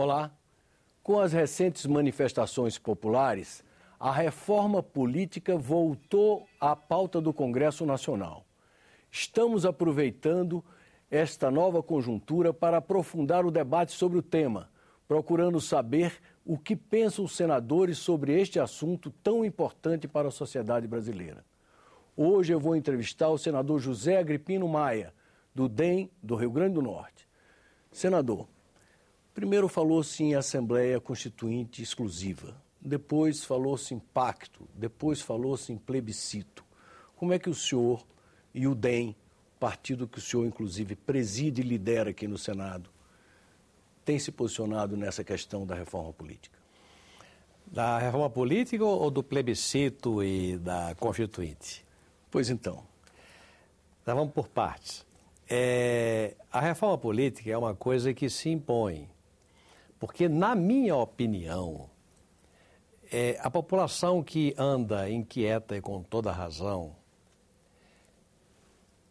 Olá. Com as recentes manifestações populares, a reforma política voltou à pauta do Congresso Nacional. Estamos aproveitando esta nova conjuntura para aprofundar o debate sobre o tema, procurando saber o que pensam os senadores sobre este assunto tão importante para a sociedade brasileira. Hoje eu vou entrevistar o senador José Agripino Maia, do DEM do Rio Grande do Norte. Senador, primeiro falou-se em Assembleia Constituinte exclusiva, depois falou-se em pacto, depois falou-se em plebiscito. Como é que o senhor e o DEM, partido que o senhor inclusive preside e lidera aqui no Senado, tem se posicionado nessa questão da reforma política? Da reforma política ou do plebiscito e da Constituinte? Pois então. Então vamos por partes. A reforma política é uma coisa que se impõe, porque, na minha opinião, a população que anda inquieta e com toda razão,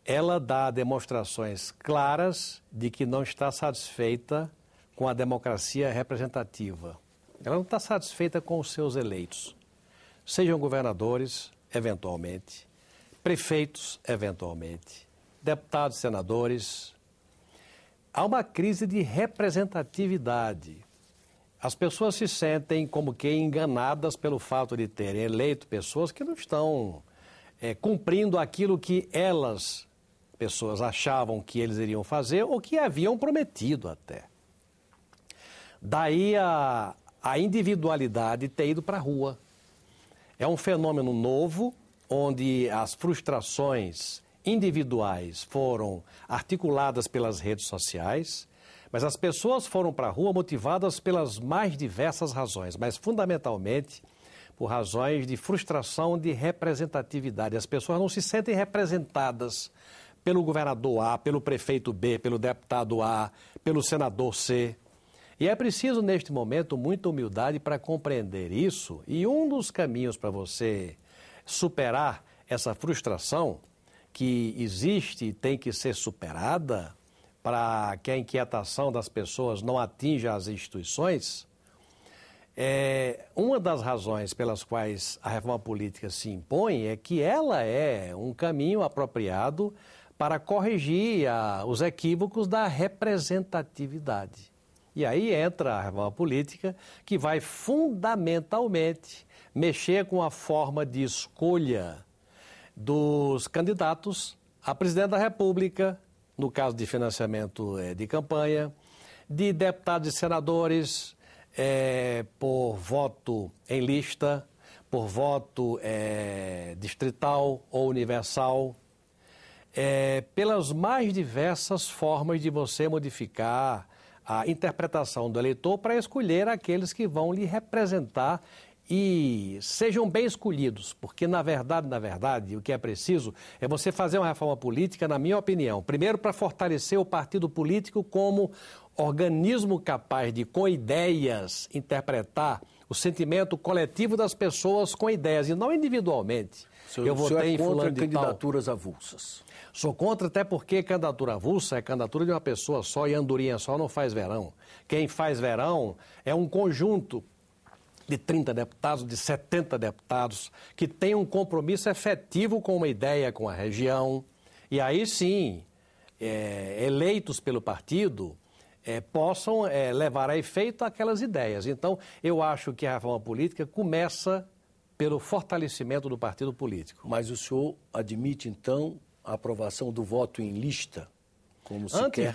ela dá demonstrações claras de que não está satisfeita com a democracia representativa. Ela não está satisfeita com os seus eleitos, sejam governadores, eventualmente, prefeitos, eventualmente, deputados e senadores. Há uma crise de representatividade. As pessoas se sentem como que enganadas pelo fato de terem eleito pessoas que não estão cumprindo aquilo que pessoas achavam que eles iriam fazer ou que haviam prometido até. Daí a individualidade ter ido para a rua. É um fenômeno novo, onde as frustrações individuais foram articuladas pelas redes sociais, mas as pessoas foram para a rua motivadas pelas mais diversas razões, mas fundamentalmente por razões de frustração de representatividade. As pessoas não se sentem representadas pelo governador A, pelo prefeito B, pelo deputado A, pelo senador C. E é preciso, neste momento, muita humildade para compreender isso. E um dos caminhos para você superar essa frustração que existe e tem que ser superada para que a inquietação das pessoas não atinja as instituições, uma das razões pelas quais a reforma política se impõe é que ela é um caminho apropriado para corrigir os equívocos da representatividade. E aí entra a reforma política, que vai fundamentalmente mexer com a forma de escolha dos candidatos a presidente da República, no caso de financiamento de campanha, de deputados e senadores por voto em lista, por voto distrital ou universal, pelas mais diversas formas de você modificar a interpretação do eleitor para escolher aqueles que vão lhe representar e sejam bem escolhidos, porque na verdade, o que é preciso é você fazer uma reforma política, na minha opinião, primeiro para fortalecer o partido político como organismo capaz de, com ideias, interpretar o sentimento coletivo das pessoas com ideias, e não individualmente. Eu votei em fulano de candidaturas avulsas. Sou contra, até porque candidatura avulsa é candidatura de uma pessoa só e andorinha só não faz verão. Quem faz verão é um conjunto de 30 deputados, de 70 deputados, que tem um compromisso efetivo com uma ideia, com a região. E aí sim, eleitos pelo partido, possam levar a efeito aquelas ideias. Então, eu acho que a reforma política começa pelo fortalecimento do partido político. Mas o senhor admite, então, a aprovação do voto em lista, como se quer?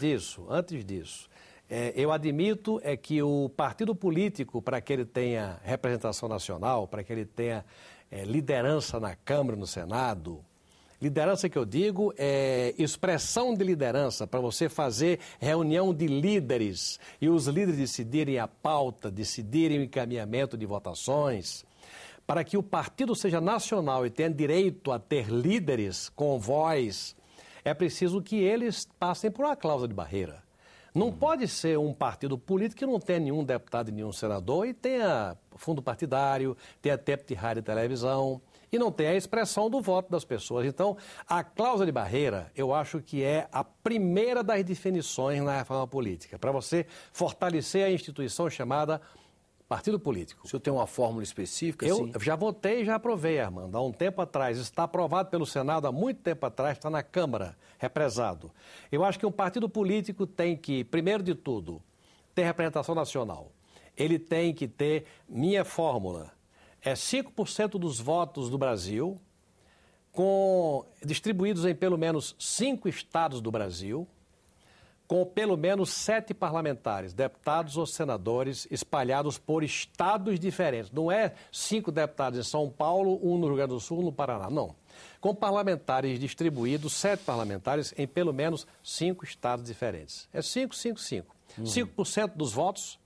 Antes disso, eu admito que o partido político, para que ele tenha representação nacional, para que ele tenha liderança na Câmara e no Senado, liderança que eu digo é expressão de liderança, para você fazer reunião de líderes e os líderes decidirem a pauta, decidirem o encaminhamento de votações. Para que o partido seja nacional e tenha direito a ter líderes com voz, é preciso que eles passem por uma cláusula de barreira. Não pode ser um partido político que não tenha nenhum deputado e nenhum senador e tenha fundo partidário, tenha tempo de rádio e televisão e não tem a expressão do voto das pessoas. Então, a cláusula de barreira, eu acho que é a primeira das definições na reforma política, para você fortalecer a instituição chamada partido político. O senhor tem uma fórmula específica? Eu já votei e já aprovei, Armando, há um tempo atrás. Está aprovado pelo Senado há muito tempo atrás, está na Câmara, represado. Eu acho que um partido político tem que, primeiro de tudo, ter representação nacional. Ele tem que ter, minha fórmula, 5% dos votos do Brasil, distribuídos em pelo menos 5 estados do Brasil, com pelo menos 7 parlamentares, deputados ou senadores, espalhados por estados diferentes. Não é 5 deputados em São Paulo, 1 no Rio Grande do Sul, 1 no Paraná, não. Com parlamentares distribuídos, 7 parlamentares em pelo menos 5 estados diferentes. É 5, 5, 5. 5% dos votos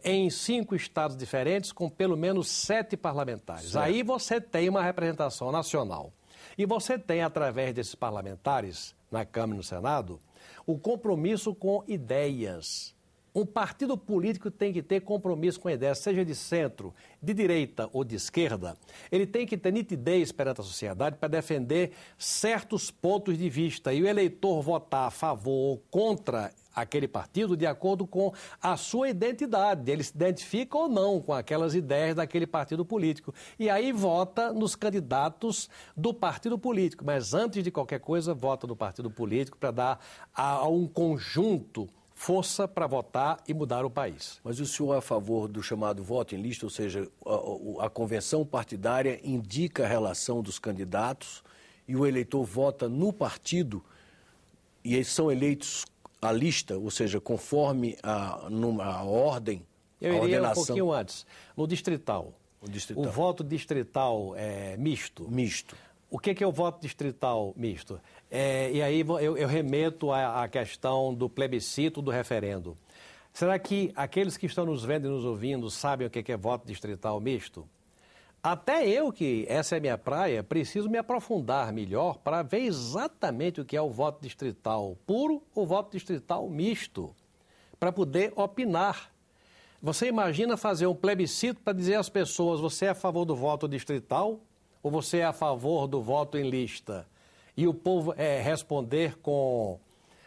em 5 estados diferentes, com pelo menos 7 parlamentares. Certo. Aí você tem uma representação nacional. E você tem, através desses parlamentares, na Câmara e no Senado, o compromisso com ideias. Um partido político tem que ter compromisso com ideias, seja de centro, de direita ou de esquerda. Ele tem que ter nitidez perante a sociedade para defender certos pontos de vista e o eleitor votar a favor ou contra aquele partido de acordo com a sua identidade. Ele se identifica ou não com aquelas ideias daquele partido político. E aí vota nos candidatos do partido político. Mas antes de qualquer coisa, vota no partido político para dar a um conjunto força para votar e mudar o país. Mas o senhor é a favor do chamado voto em lista, ou seja, a convenção partidária indica a relação dos candidatos e o eleitor vota no partido e eles são eleitos à lista, ou seja, conforme a ordem, Eu iria um pouquinho antes, no distrital. O voto distrital é misto. Misto. O que é o voto distrital misto? E aí eu remeto à questão do plebiscito, do referendo. Será que aqueles que estão nos vendo e nos ouvindo sabem o que é voto distrital misto? Até eu, que essa é a minha praia, preciso me aprofundar melhor para ver exatamente o que é o voto distrital puro ou voto distrital misto, para poder opinar. Você imagina fazer um plebiscito para dizer às pessoas, você é a favor do voto distrital ou você é a favor do voto em lista? E o povo responder com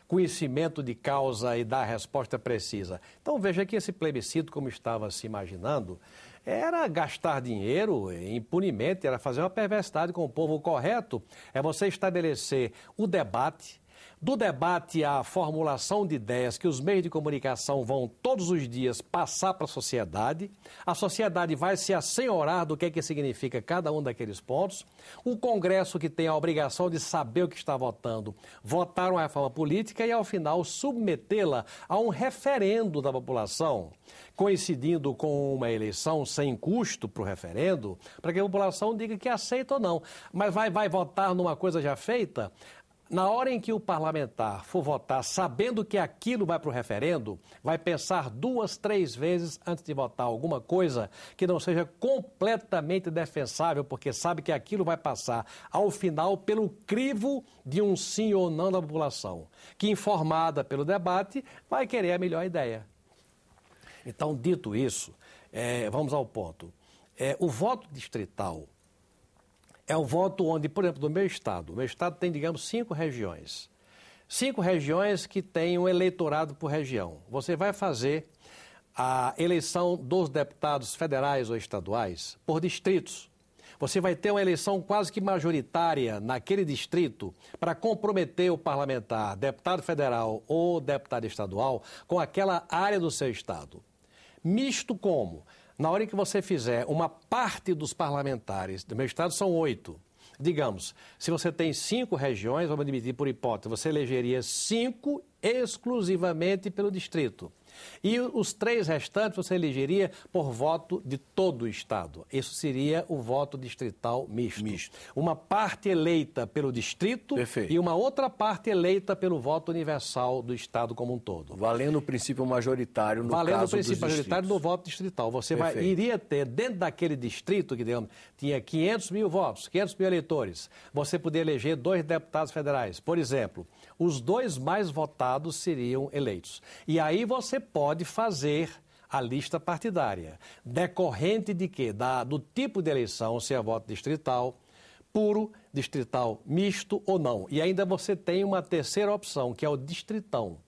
conhecimento de causa e dar a resposta precisa. Então veja que esse plebiscito, como estava se imaginando, era gastar dinheiro impunemente, era fazer uma perversidade com o povo. O correto é você estabelecer o debate, do debate à formulação de ideias que os meios de comunicação vão todos os dias passar para a sociedade vai se assenhorar do que significa cada um daqueles pontos, o Congresso, que tem a obrigação de saber o que está votando, votar uma reforma política e, ao final, submetê-la a um referendo da população, coincidindo com uma eleição sem custo para o referendo, para que a população diga que aceita ou não. Mas vai votar numa coisa já feita? Na hora em que o parlamentar for votar, sabendo que aquilo vai para o referendo, vai pensar 2, 3 vezes antes de votar alguma coisa que não seja completamente defensável, porque sabe que aquilo vai passar, ao final, pelo crivo de um sim ou não da população, que, informada pelo debate, vai querer a melhor ideia. Então, dito isso, vamos ao ponto. O voto distrital é o voto onde, por exemplo, no meu estado tem, digamos, 5 regiões. 5 regiões que têm um eleitorado por região. Você vai fazer a eleição dos deputados federais ou estaduais por distritos. Você vai ter uma eleição quase que majoritária naquele distrito para comprometer o parlamentar, deputado federal ou deputado estadual, com aquela área do seu estado. Misto como? Na hora em que você fizer uma parte dos parlamentares, do meu estado são 8, digamos, se você tem 5 regiões, vamos admitir por hipótese, você elegeria 5 exclusivamente pelo distrito. E os 3 restantes você elegeria por voto de todo o estado. Isso seria o voto distrital misto. Uma parte eleita pelo distrito. Perfeito. E uma outra parte eleita pelo voto universal do estado como um todo. Valendo o princípio majoritário no caso dos distritos. Valendo o princípio majoritário no voto distrital. Você iria ter, dentro daquele distrito, que digamos, tinha 500 mil votos, 500 mil eleitores, você poderia eleger 2 deputados federais. Por exemplo, os 2 mais votados seriam eleitos. E aí você pode fazer a lista partidária. Decorrente de quê? Do tipo de eleição, se é voto distrital, puro, distrital misto ou não. E ainda você tem uma terceira opção, que é o distritão,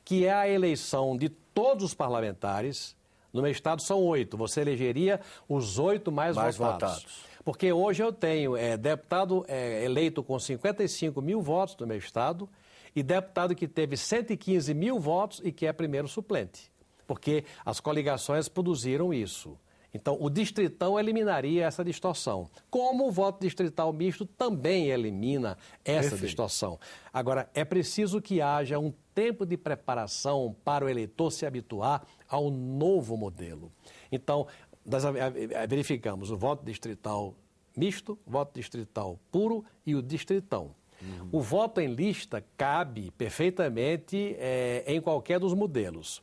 que é a eleição de todos os parlamentares. No meu estado são 8, você elegeria os 8 mais votados. Porque hoje eu tenho deputado eleito com 55 mil votos no meu estado e deputado que teve 115 mil votos e que é primeiro suplente. Porque as coligações produziram isso. Então, o distritão eliminaria essa distorção. Como o voto distrital misto também elimina essa distorção. Agora, é preciso que haja um tempo de preparação para o eleitor se habituar ao novo modelo. Então, nós verificamos o voto distrital misto, o voto distrital puro e o distritão. O voto em lista cabe perfeitamente em qualquer dos modelos.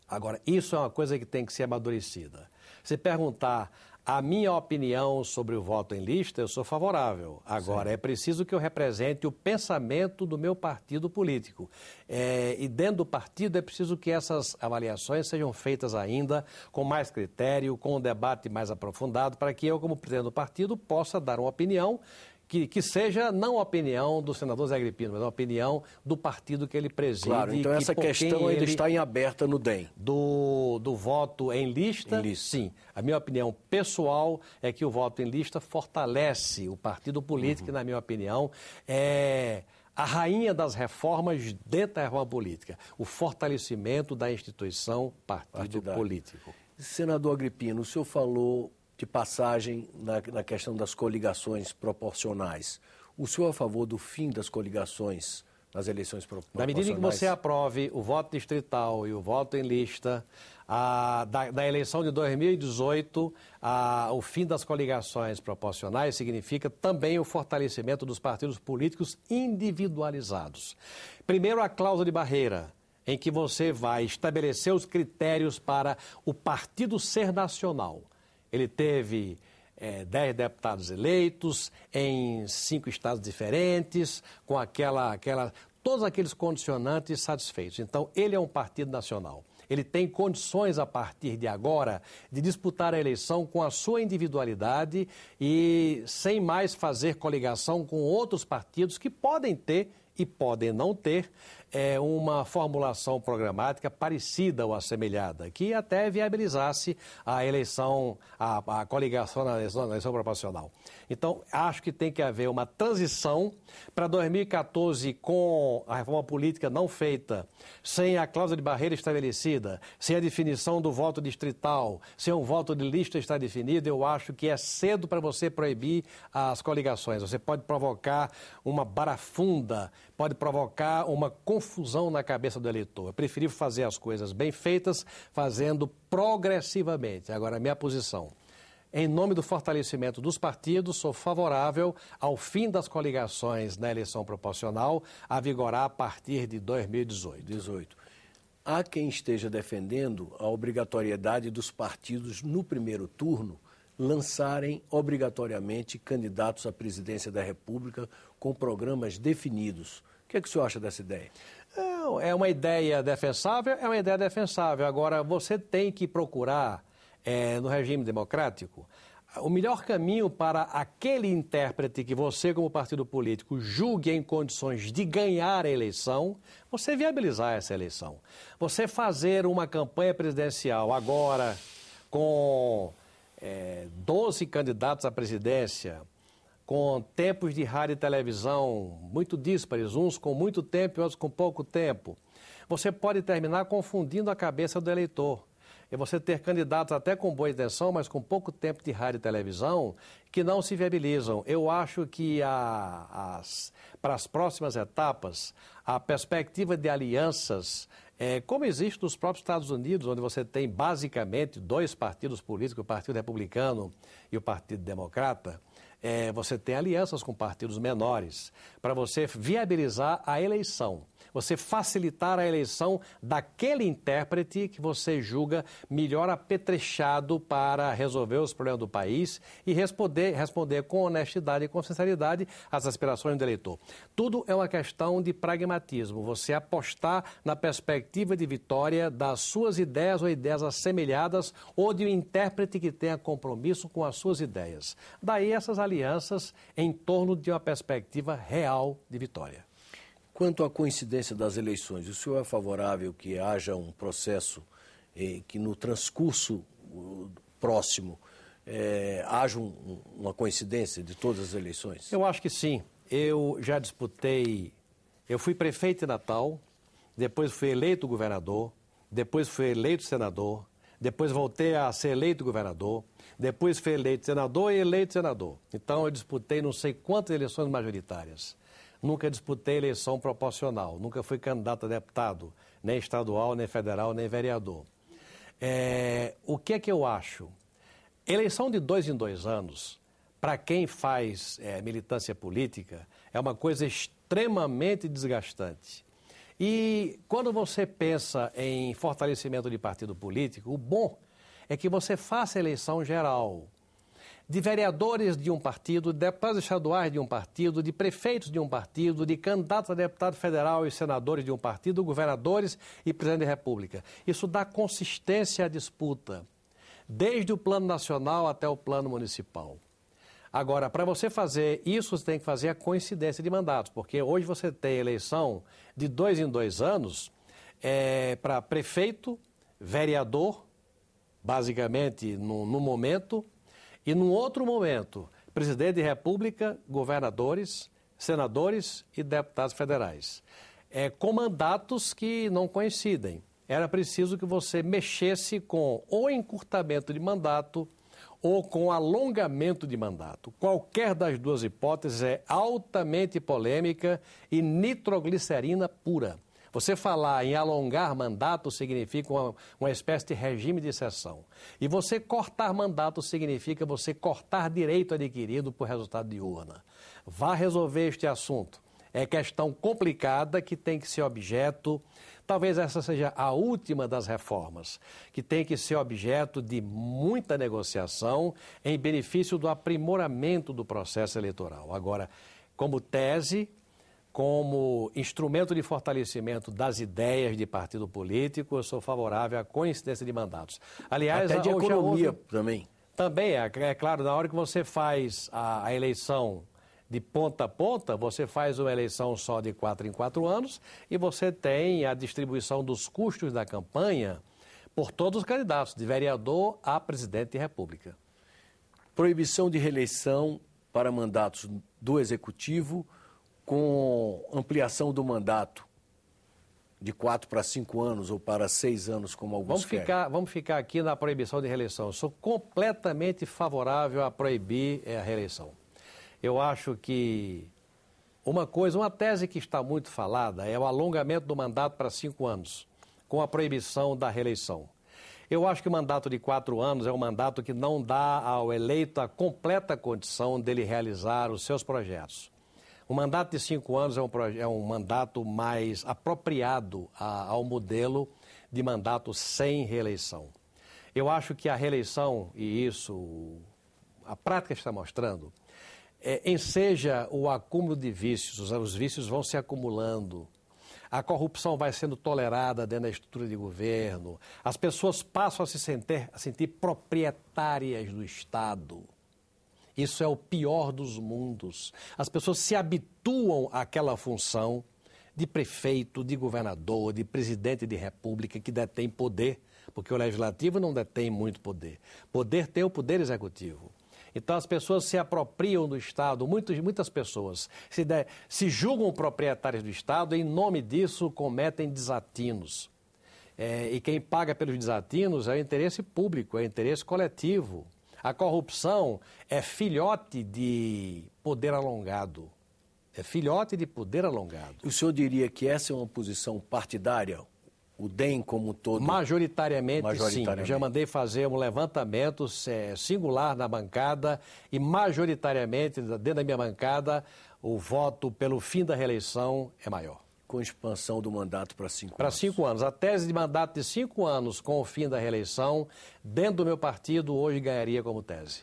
Agora, isso é uma coisa que tem que ser amadurecida. Se perguntar a minha opinião sobre o voto em lista, eu sou favorável. Agora, é preciso que eu represente o pensamento do meu partido político. E dentro do partido é preciso que essas avaliações sejam feitas ainda com mais critério, com um debate mais aprofundado, para que eu, como presidente do partido, possa dar uma opinião que seja não a opinião do senador Zé Agripino, mas a opinião do partido que ele preside. Claro, então essa questão ainda está em aberta no DEM. Do voto em lista, sim. A minha opinião pessoal é que o voto em lista fortalece o partido político, e, na minha opinião, é a rainha das reformas dentro da reforma política, o fortalecimento da instituição partido político. Senador Agripino, o senhor falou de passagem na questão das coligações proporcionais. O senhor é a favor do fim das coligações nas eleições proporcionais? Na medida em que você aprove o voto distrital e o voto em lista, da eleição de 2018, o fim das coligações proporcionais significa também o fortalecimento dos partidos políticos individualizados. Primeiro, a cláusula de barreira, em que você vai estabelecer os critérios para o partido ser nacional. Ele teve 10 deputados eleitos em 5 estados diferentes, com todos aqueles condicionantes satisfeitos. Então, ele é um partido nacional. Ele tem condições, a partir de agora, de disputar a eleição com a sua individualidade e sem mais fazer coligação com outros partidos que podem ter e podem não ter uma formulação programática parecida ou assemelhada, que até viabilizasse a eleição, a coligação na eleição proporcional. Então, acho que tem que haver uma transição para 2014 com a reforma política não feita, sem a cláusula de barreira estabelecida, sem a definição do voto distrital, sem um voto de lista estar definido. Eu acho que é cedo para você proibir as coligações. Você pode provocar uma barafunda, pode provocar uma confusão na cabeça do eleitor. É preferível fazer as coisas bem feitas, fazendo progressivamente. Agora, a minha posição, em nome do fortalecimento dos partidos, sou favorável ao fim das coligações na eleição proporcional, a vigorar a partir de 2018. Há quem esteja defendendo a obrigatoriedade dos partidos, no primeiro turno, lançarem obrigatoriamente candidatos à presidência da República com programas definidos. O que é que o senhor acha dessa ideia? É uma ideia defensável? É uma ideia defensável. Agora, você tem que procurar, no regime democrático, o melhor caminho para aquele intérprete que você, como partido político, julgue em condições de ganhar a eleição, você viabilizar essa eleição. Você fazer uma campanha presidencial agora com 12 candidatos à presidência, com tempos de rádio e televisão muito díspares, uns com muito tempo e outros com pouco tempo, você pode terminar confundindo a cabeça do eleitor. E você ter candidatos até com boa intenção, mas com pouco tempo de rádio e televisão, que não se viabilizam. Eu acho que para as próximas etapas, a perspectiva de alianças, como existe nos próprios Estados Unidos, onde você tem basicamente 2 partidos políticos, o Partido Republicano e o Partido Democrata, você tem alianças com partidos menores para você viabilizar a eleição. Você facilitar a eleição daquele intérprete que você julga melhor apetrechado para resolver os problemas do país e responder com honestidade e com sinceridade às aspirações do eleitor. Tudo é uma questão de pragmatismo, você apostar na perspectiva de vitória das suas ideias ou ideias assemelhadas ou de um intérprete que tenha compromisso com as suas ideias. Daí essas alianças em torno de uma perspectiva real de vitória. Quanto à coincidência das eleições, o senhor é favorável que haja um processo que no transcurso próximo haja uma coincidência de todas as eleições? Eu acho que sim. Eu já disputei, eu fui prefeito de Natal, depois fui eleito governador, depois fui eleito senador, depois voltei a ser eleito governador, depois fui eleito senador e eleito senador. Então eu disputei não sei quantas eleições majoritárias. Nunca disputei eleição proporcional, nunca fui candidato a deputado, nem estadual, nem federal, nem vereador. O que é que eu acho? Eleição de 2 em 2 anos, para quem faz militância política, é uma coisa extremamente desgastante. E quando você pensa em fortalecimento de partido político, o bom é que você faça eleição geral. De vereadores de um partido, de deputados estaduais de um partido, de prefeitos de um partido, de candidatos a deputado federal e senadores de um partido, governadores e presidente da República. Isso dá consistência à disputa, desde o plano nacional até o plano municipal. Agora, para você fazer isso, você tem que fazer a coincidência de mandatos, porque hoje você tem eleição de 2 em 2 anos para prefeito, vereador, basicamente no momento, e num outro momento, presidente da República, governadores, senadores e deputados federais. Com mandatos que não coincidem. Era preciso que você mexesse com ou encurtamento de mandato ou com alongamento de mandato. Qualquer das duas hipóteses é altamente polêmica e nitroglicerina pura. Você falar em alongar mandato significa uma espécie de regime de exceção. E você cortar mandato significa você cortar direito adquirido por resultado de urna. Vá resolver este assunto. É questão complicada que tem que ser objeto, talvez essa seja a última das reformas, que tem que ser objeto de muita negociação em benefício do aprimoramento do processo eleitoral. Agora, como tese, como instrumento de fortalecimento das ideias de partido político, eu sou favorável à coincidência de mandatos. Aliás, até de economia também. Também, é claro, na hora que você faz a eleição de ponta a ponta, você faz uma eleição só de 4 em 4 anos e você tem a distribuição dos custos da campanha por todos os candidatos, de vereador a presidente da República. Proibição de reeleição para mandatos do Executivo, com ampliação do mandato de 4 para 5 anos ou para 6 anos, como alguns querem. Vamos ficar aqui na proibição de reeleição. Eu sou completamente favorável a proibir a reeleição. Eu acho que uma tese que está muito falada é o alongamento do mandato para 5 anos, com a proibição da reeleição. Eu acho que o mandato de 4 anos é um mandato que não dá ao eleito a completa condição dele realizar os seus projetos. O mandato de 5 anos é um mandato mais apropriado ao modelo de mandato sem reeleição. Eu acho que a reeleição, e isso a prática está mostrando, enseja o acúmulo de vícios, os vícios vão se acumulando, a corrupção vai sendo tolerada dentro da estrutura de governo, as pessoas passam a se sentir proprietárias do Estado. Isso é o pior dos mundos. As pessoas se habituam àquela função de prefeito, de governador, de presidente de república que detém poder, porque o legislativo não detém muito poder. Poder tem o poder executivo. Então as pessoas se apropriam do Estado, muitas pessoas se julgam proprietárias do Estado e em nome disso cometem desatinos. E quem paga pelos desatinos é o interesse público, é o interesse coletivo. A corrupção é filhote de poder alongado. É filhote de poder alongado. O senhor diria que essa é uma posição partidária? o DEM como um todo? Majoritariamente, sim. Eu já mandei fazer um levantamento singular na bancada e majoritariamente, dentro da minha bancada, o voto pelo fim da reeleição é maior. Com expansão do mandato para 5 anos? Para 5 anos. A tese de mandato de 5 anos com o fim da reeleição, dentro do meu partido, hoje ganharia como tese.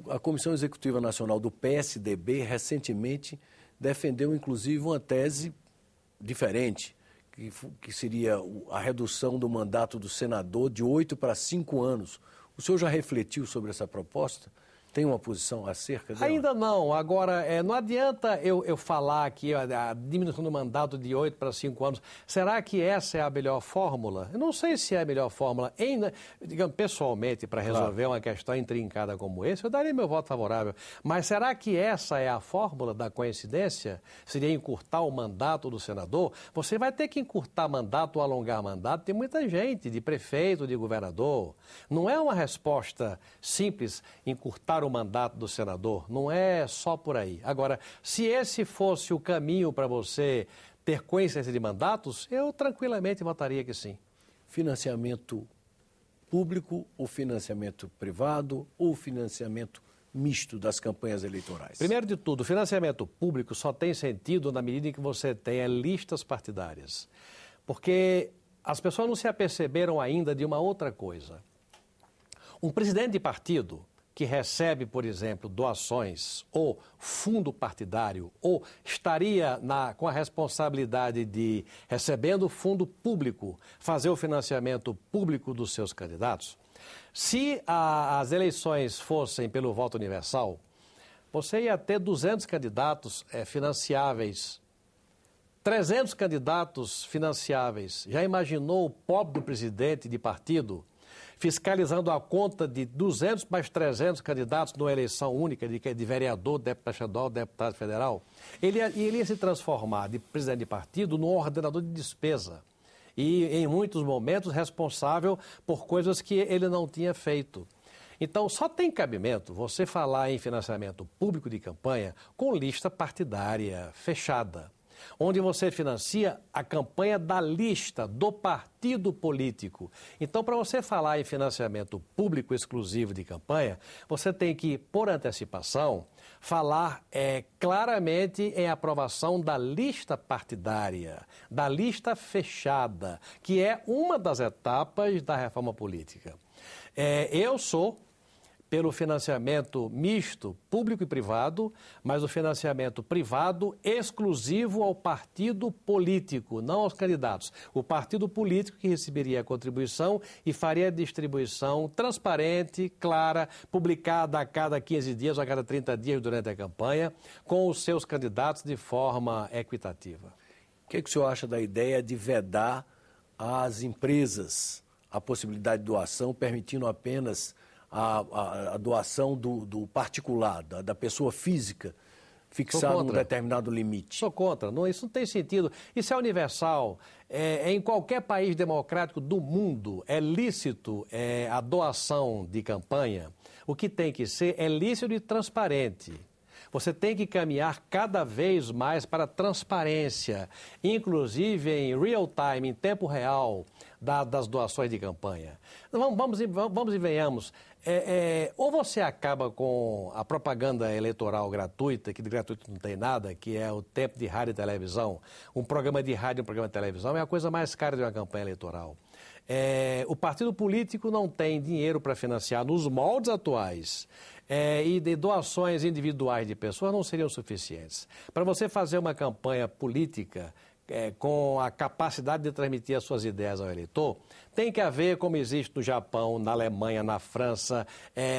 A Comissão Executiva Nacional do PSDB recentemente defendeu, inclusive, uma tese diferente, que seria a redução do mandato do senador de 8 para 5 anos. O senhor já refletiu sobre essa proposta? Tem uma posição acerca dela? Ainda não. Agora, não adianta eu falar aqui a diminuição do mandato de 8 para 5 anos. Será que essa é a melhor fórmula? Eu não sei se é a melhor fórmula. Digamos, pessoalmente, para resolver uma questão intrincada como essa, eu daria meu voto favorável. Mas será que essa é a fórmula da coincidência? Seria encurtar o mandato do senador? Você vai ter que encurtar mandato ou alongar mandato de muita gente, de prefeito, de governador. Não é uma resposta simples encurtar o mandato do senador, não é só por aí. Agora, se esse fosse o caminho para você ter coincidência de mandatos, eu tranquilamente votaria que sim. Financiamento público ou financiamento privado ou financiamento misto das campanhas eleitorais? Primeiro de tudo, o financiamento público só tem sentido na medida em que você tenha listas partidárias. Porque as pessoas não se aperceberam ainda de uma outra coisa. Um presidente de partido que recebe, por exemplo, doações ou fundo partidário, ou estaria com a responsabilidade de, recebendo fundo público, fazer o financiamento público dos seus candidatos, se as eleições fossem pelo voto universal, você ia ter 200 candidatos financiáveis, 300 candidatos financiáveis. Já imaginou o pobre do presidente de partido fiscalizando a conta de 200 mais 300 candidatos numa eleição única de vereador, deputado estadual, deputado federal? Ele ia se transformar de presidente de partido num ordenador de despesa e, em muitos momentos, responsável por coisas que ele não tinha feito. Então, só tem cabimento você falar em financiamento público de campanha com lista partidária fechada, onde você financia a campanha da lista, do partido político. Então, para você falar em financiamento público exclusivo de campanha, você tem que, por antecipação, falar claramente em aprovação da lista partidária, da lista fechada, que é uma das etapas da reforma política. Eu sou pelo financiamento misto, público e privado, mas o financiamento privado exclusivo ao partido político, não aos candidatos. O partido político que receberia a contribuição e faria a distribuição transparente, clara, publicada a cada 15 dias ou a cada 30 dias durante a campanha, com os seus candidatos de forma equitativa. O que o senhor acha da ideia de vedar às empresas a possibilidade de doação, permitindo apenas a doação do particular, da pessoa física, fixado um determinado limite? Sou contra. Não, isso não tem sentido. Isso é universal. Em qualquer país democrático do mundo é lícito a doação de campanha. O que tem que ser é lícito e transparente. Você tem que caminhar cada vez mais para a transparência, inclusive em real time, em tempo real, das doações de campanha. Vamos e venhamos. Ou você acaba com a propaganda eleitoral gratuita, que de gratuito não tem nada, que é o tempo de rádio e televisão. Um programa de rádio e um programa de televisão é a coisa mais cara de uma campanha eleitoral. O partido político não tem dinheiro para financiar nos moldes atuais. E de doações individuais de pessoas não seriam suficientes. Para você fazer uma campanha política com a capacidade de transmitir as suas ideias ao eleitor, tem que haver, como existe no Japão, na Alemanha, na França,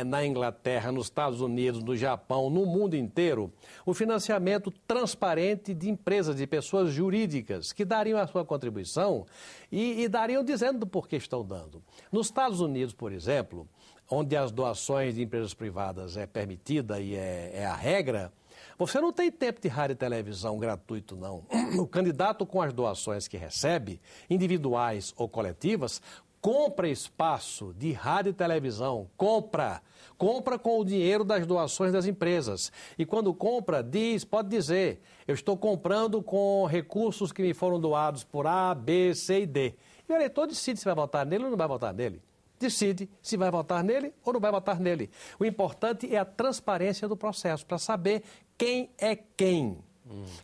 na Inglaterra, nos Estados Unidos, no Japão, no mundo inteiro, o financiamento transparente de empresas, de pessoas jurídicas, que dariam a sua contribuição e dariam dizendo por que estão dando. Nos Estados Unidos, por exemplo, onde as doações de empresas privadas é permitida e é a regra, você não tem tempo de rádio e televisão gratuito, não. O candidato com as doações que recebe, individuais ou coletivas, compra espaço de rádio e televisão, compra com o dinheiro das doações das empresas. E quando compra, pode dizer, eu estou comprando com recursos que me foram doados por A, B, C e D. E o eleitor decide se vai votar nele ou não vai votar nele. Decide se vai votar nele ou não vai votar nele. O importante é a transparência do processo, para saber quem é quem.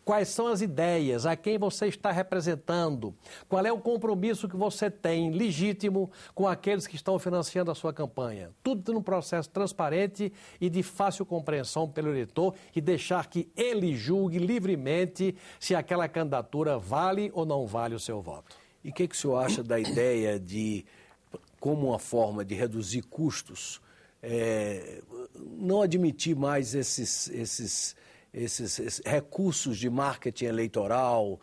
Quais são as ideias, a quem você está representando, qual é o compromisso que você tem legítimo com aqueles que estão financiando a sua campanha. Tudo num processo transparente e de fácil compreensão pelo eleitor e deixar que ele julgue livremente se aquela candidatura vale ou não vale o seu voto. E o que o senhor acha da ideia de, como uma forma de reduzir custos, não admitir mais esses recursos de marketing eleitoral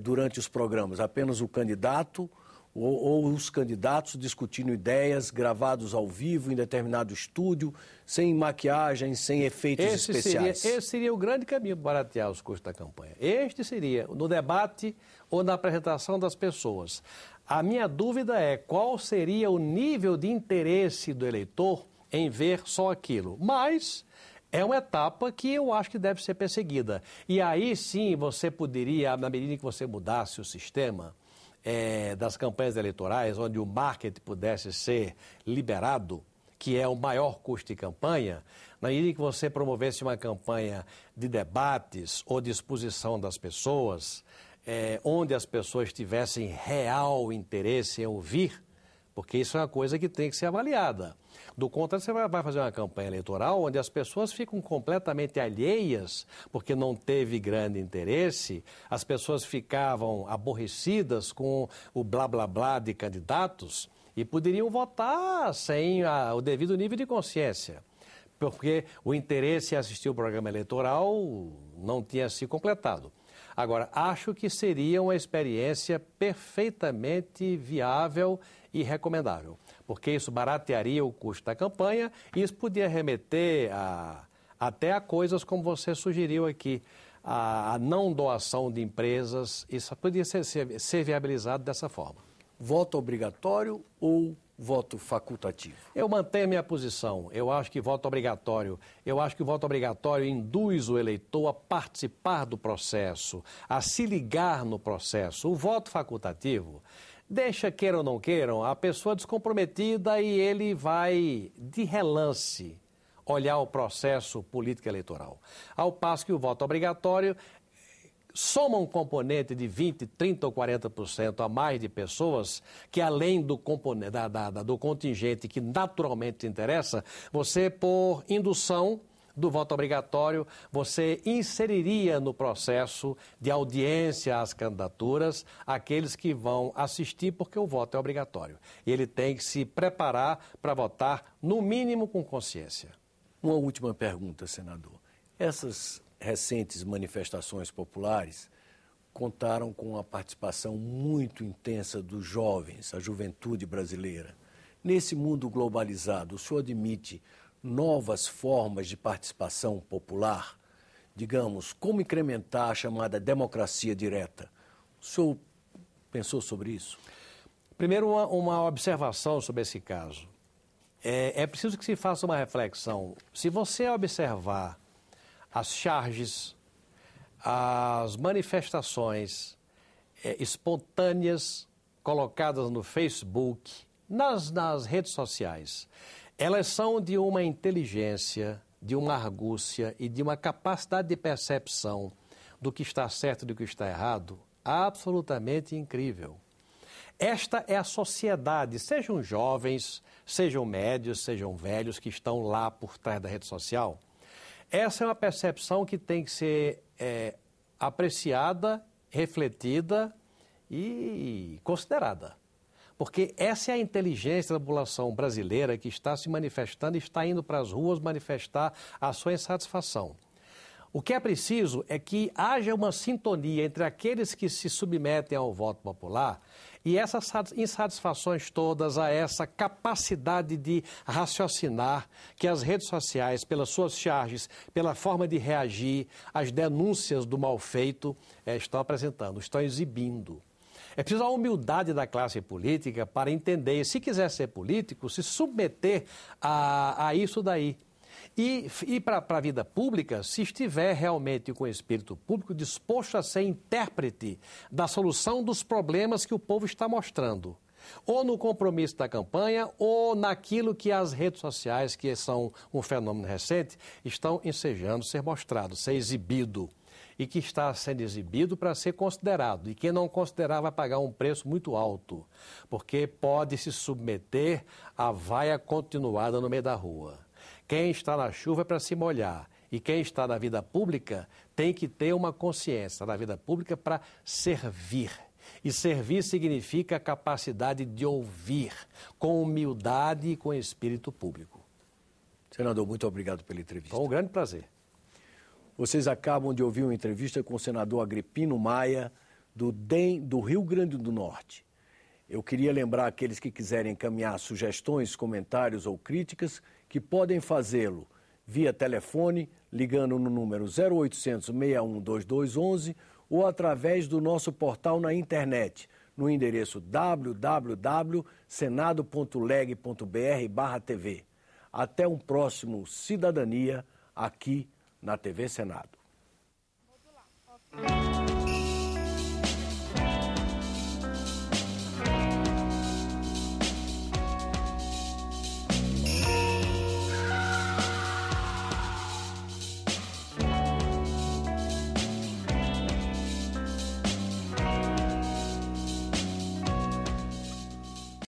durante os programas, apenas o candidato ou os candidatos discutindo ideias gravados ao vivo em determinado estúdio, sem maquiagem, sem efeitos especiais? Esse seria o grande caminho para baratear os custos da campanha. Este seria no debate ou na apresentação das pessoas. A minha dúvida é qual seria o nível de interesse do eleitor em ver só aquilo. Mas é uma etapa que eu acho que deve ser perseguida. E aí sim você poderia, na medida que você mudasse o sistema das campanhas eleitorais, onde o marketing pudesse ser liberado, que é o maior custo de campanha, na medida que você promovesse uma campanha de debates ou de exposição das pessoas, onde as pessoas tivessem real interesse em ouvir, porque isso é uma coisa que tem que ser avaliada. Do contrário, você vai fazer uma campanha eleitoral onde as pessoas ficam completamente alheias, porque não teve grande interesse, as pessoas ficavam aborrecidas com o blá blá blá de candidatos e poderiam votar sem o devido nível de consciência, porque o interesse em assistir o programa eleitoral não tinha se completado. Agora, acho que seria uma experiência perfeitamente viável e recomendável, porque isso baratearia o custo da campanha e isso podia remeter até a coisas como você sugeriu aqui, a não doação de empresas, isso podia ser viabilizado dessa forma. Voto obrigatório ou voto facultativo? Eu mantenho a minha posição. Eu acho que voto obrigatório. Eu acho que o voto obrigatório induz o eleitor a participar do processo, a se ligar no processo. O voto facultativo deixa, queiram ou não queiram, a pessoa descomprometida e ele vai, de relance, olhar o processo político eleitoral. Ao passo que o voto obrigatório soma um componente de 20%, 30% ou 40% a mais de pessoas que, além do contingente que naturalmente interessa, você, por indução do voto obrigatório, você inseriria no processo de audiência às candidaturas aqueles que vão assistir, porque o voto é obrigatório. E ele tem que se preparar para votar, no mínimo, com consciência. Uma última pergunta, senador. Essas recentes manifestações populares contaram com a participação muito intensa dos jovens, a juventude brasileira. Nesse mundo globalizado, o senhor admite novas formas de participação popular? Digamos, como incrementar a chamada democracia direta? O senhor pensou sobre isso? Primeiro, uma observação sobre esse caso. É preciso que se faça uma reflexão. Se você observar as charges, as manifestações espontâneas colocadas no Facebook, nas redes sociais, elas são de uma inteligência, de uma argúcia e de uma capacidade de percepção do que está certo e do que está errado absolutamente incrível. Esta é a sociedade, sejam jovens, sejam médios, sejam velhos que estão lá por trás da rede social. Essa é uma percepção que tem que ser apreciada, refletida e considerada. Porque essa é a inteligência da população brasileira que está se manifestando e está indo para as ruas manifestar a sua insatisfação. O que é preciso é que haja uma sintonia entre aqueles que se submetem ao voto popular e essas insatisfações todas, a essa capacidade de raciocinar que as redes sociais, pelas suas charges, pela forma de reagir às denúncias do mal feito, estão apresentando, estão exibindo. É preciso a humildade da classe política para entender, se quiser ser político, se submeter a isso daí. E para a vida pública, se estiver realmente com o espírito público disposto a ser intérprete da solução dos problemas que o povo está mostrando, ou no compromisso da campanha, ou naquilo que as redes sociais, que são um fenômeno recente, estão ensejando ser mostrado, ser exibido. E que está sendo exibido para ser considerado. E quem não considerar vai pagar um preço muito alto, porque pode se submeter à vaia continuada no meio da rua. Quem está na chuva é para se molhar. E quem está na vida pública tem que ter uma consciência na vida pública para servir. E servir significa a capacidade de ouvir, com humildade e com espírito público. Senador, muito obrigado pela entrevista. Foi um grande prazer. Vocês acabam de ouvir uma entrevista com o senador Agripino Maia, do DEM do Rio Grande do Norte. Eu queria lembrar aqueles que quiserem encaminhar sugestões, comentários ou críticas, que podem fazê-lo via telefone, ligando no número 0800 61 2211 ou através do nosso portal na internet, no endereço www.senado.leg.br/TV. Até um próximo Cidadania, aqui na TV Senado.